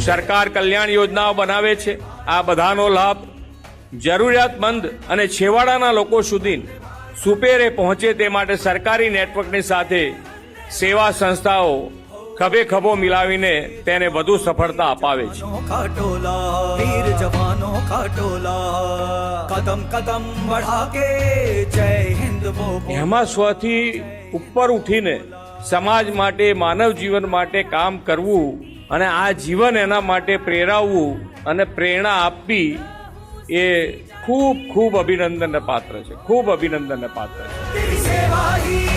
સરકાર કલ્યાણ યોજનાઓ બનાવે છે। આ બધાનો લાભ જરૂરિયાતમંદ અને છેવાડાના લોકો સુધી સુપેરે પહોંચે તે માટે સરકારી નેટવર્કની સાથે સેવા સંસ્થાઓ ખભે ખભો મિલાવીને તેને વધુ સફળતા અપાવે છે। વીર જવાનો ખાટોલા કદમ કદમ बढ़ा के જય હિન્દ એમાં સ્વથી ઉપર ઉઠીને સમાજ માટે માનવ જીવન માટે કામ કરવું અને આ જીવન એના માટે પ્રેરાવવું અને પ્રેરણા આપવી એ ખૂબ ખૂબ અભિનંદનને પાત્ર છે। ખૂબ અભિનંદનને પાત્ર છે।